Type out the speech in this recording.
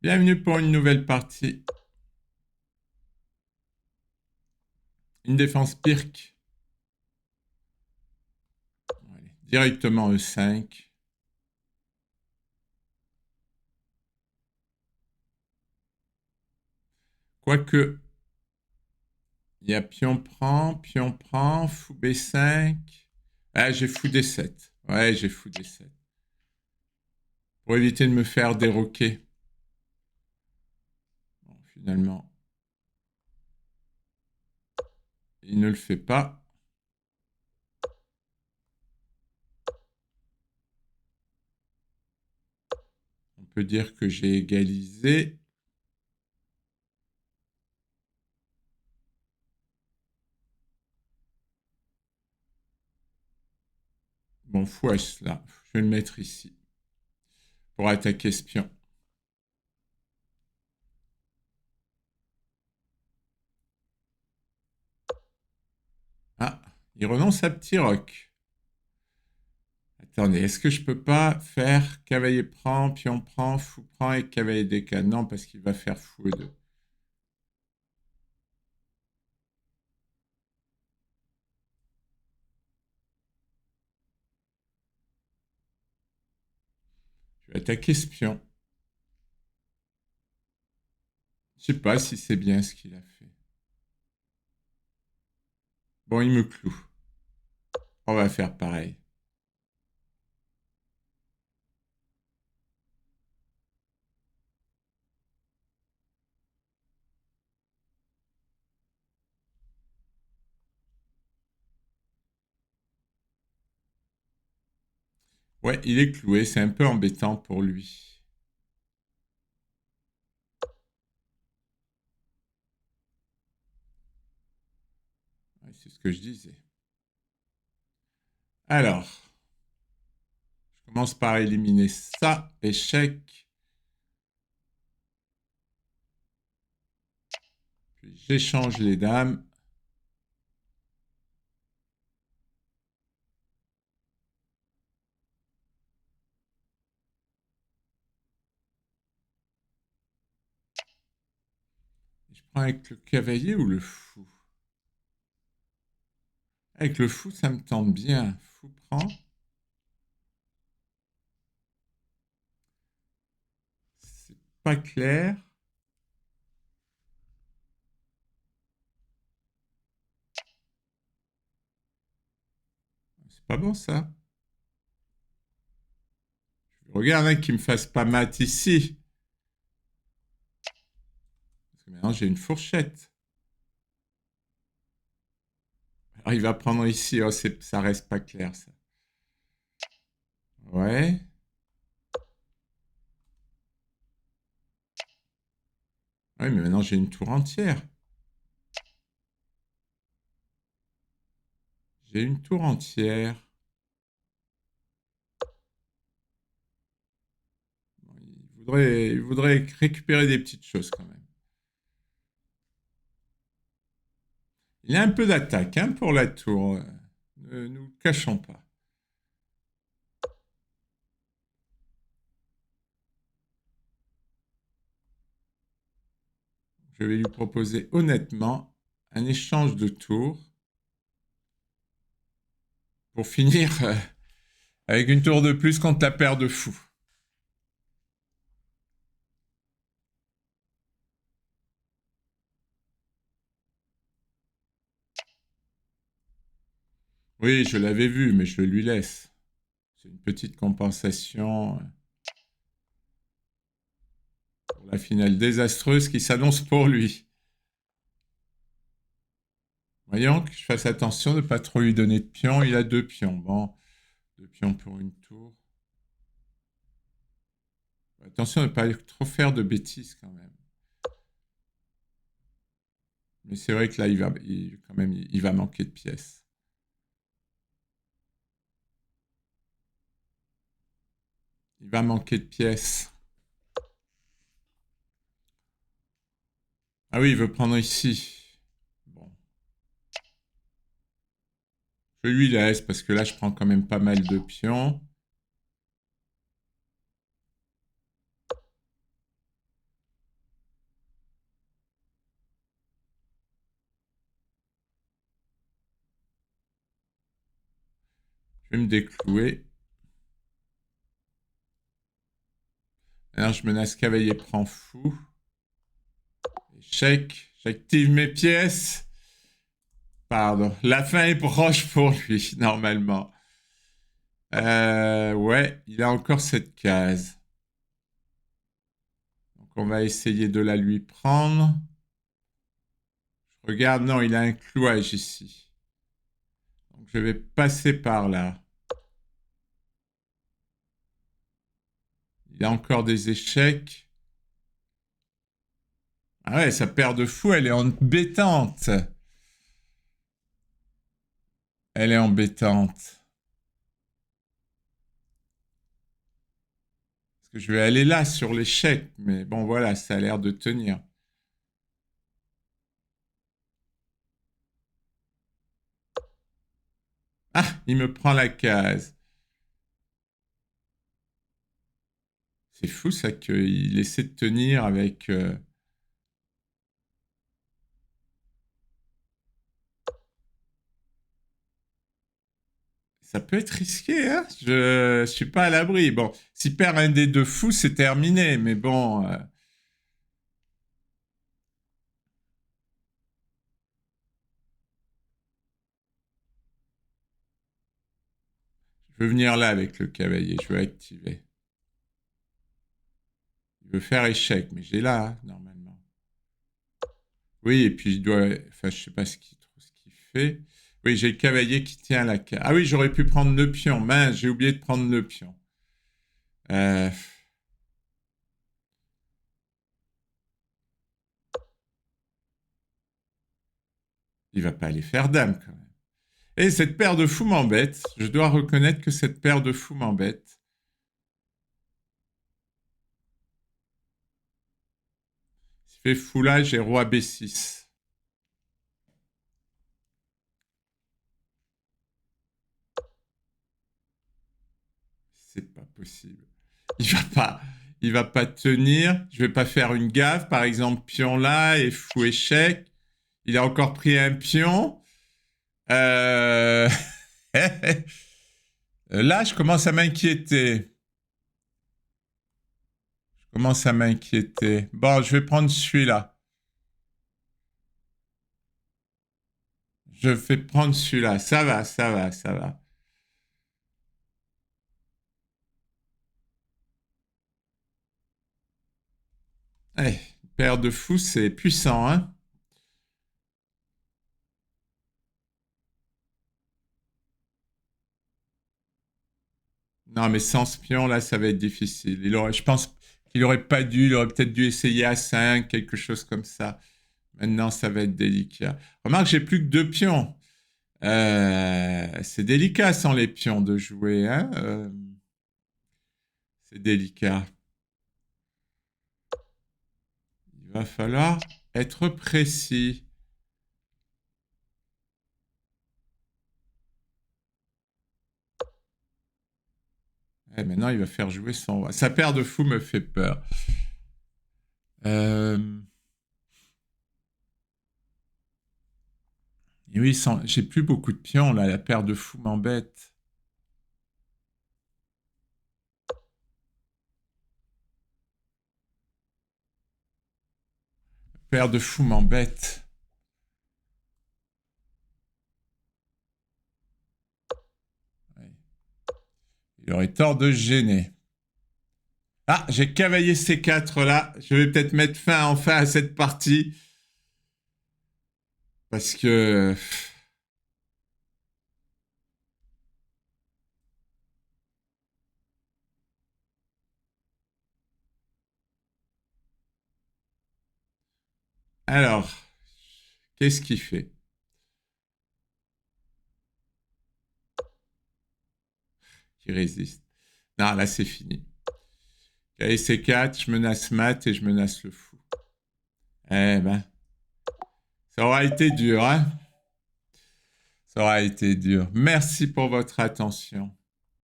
Bienvenue pour une nouvelle partie. Une défense Pirc. Allez, directement E5. Quoique, il y a pion prend, fou B5. Ah, j'ai fou D7. Ouais, j'ai fou D7. Pour éviter de me faire déroquer. Bon, finalement, il ne le fait pas. On peut dire que j'ai égalisé. Bon, fou H là. Je vais le mettre ici. Pour attaquer ce pion. Ah, il renonce à petit roc. Attendez, est-ce que je peux pas faire cavalier prend, fou prend et cavalier décale? Non, parce qu'il va faire fou E2. Je vais attaquer ce pion. Je sais pas si c'est bien ce qu'il a fait. Bon, il me cloue. On va faire pareil. Ouais, il est cloué, c'est un peu embêtant pour lui. Ouais, c'est ce que je disais. Alors, je commence par éliminer ça. Échec. Puis j'échange les dames. Je prends avec le cavalier ou le fou? Avec le fou, ça me tente bien. Fou prend. C'est pas clair. C'est pas bon ça. Regarde, hein, qu'il me fasse pas mat ici. Parce que maintenant, j'ai une fourchette. Alors, il va prendre ici. Oh, ça reste pas clair, ça. Ouais. Oui, mais maintenant, j'ai une tour entière. J'ai une tour entière. Bon, il voudrait récupérer des petites choses quand même. Il y a un peu d'attaque hein, pour la tour. Ne nous le cachons pas. Je vais lui proposer honnêtement un échange de tours pour finir avec une tour de plus contre la paire de fous. Oui, je l'avais vu, mais je lui laisse. C'est une petite compensation pour la finale désastreuse qui s'annonce pour lui. Voyons que je fasse attention de ne pas trop lui donner de pions. Il a deux pions. Bon, deux pions pour une tour. Attention de ne pas trop faire de bêtises quand même. Mais c'est vrai que là, quand même, il va manquer de pièces. Il va manquer de pièces. Ah oui, il veut prendre ici. Bon, je lui laisse parce que là, je prends quand même pas mal de pions. vais me déclouer. Alors, je menace cavalier prend fou. Échec. J'active mes pièces. Pardon. La fin est proche pour lui, normalement. Ouais, il a encore cette case. Donc, on va essayer de la lui prendre. Je regarde, non, il a un clouage ici. Donc, je vais passer par là. Il a encore des échecs. Ah ouais, sa paire de fou, elle est embêtante. Elle est embêtante. Parce que je vais aller là sur l'échec. Mais bon, voilà, ça a l'air de tenir. Ah, il me prend la case. C'est fou ça qu'il essaie de tenir avec... Ça peut être risqué, hein. Je suis pas à l'abri. Bon, s'il perd un des deux fous, c'est terminé. Mais bon... Je veux venir là avec le cavalier. Je veux activer. Il veut faire échec, mais j'ai là, hein, normalement. Oui, et puis je dois... Enfin, je sais pas trop ce qu'il fait. Oui, j'ai le cavalier qui tient la case. Ah oui, j'aurais pu prendre le pion. Mince, j'ai oublié de prendre le pion. Euh... Il va pas aller faire dame, quand même. Et cette paire de fous m'embête. Je dois reconnaître que cette paire de fous m'embête. S'il fait fou là, j'ai roi B6. C'est pas possible. Il va pas tenir. Je vais pas faire une gaffe. Par exemple, pion là et fou échec. Il a encore pris un pion. Euh... Là, je commence à m'inquiéter. Je commence à m'inquiéter. Bon, je vais prendre celui-là. Je vais prendre celui-là. Ça va, ça va, ça va. Eh, paire de fous, c'est puissant, hein? Non, mais sans ce pion, là, ça va être difficile. Je pense qu'il aurait pas dû, il aurait peut-être dû essayer à 5, quelque chose comme ça. Maintenant, ça va être délicat. Remarque, j'ai plus que 2 pions. C'est délicat sans les pions de jouer, hein? C'est délicat. Il va falloir être précis. Maintenant, il va faire jouer son roi. Sa paire de fous me fait peur. Euh, et oui, j'ai plus beaucoup de pions là. La paire de fous m'embête. La paire de fous m'embête. Ouais. Il aurait tort de se gêner. Ah, j'ai cavalier C4 là. Je vais peut-être mettre fin enfin à cette partie. Parce que... Alors, qu'est-ce qu'il fait? Qui résiste? Non, là c'est fini. Cavalier C4, je menace mat et je menace le fou. Eh ben, ça aura été dur, hein? Ça aura été dur. Merci pour votre attention.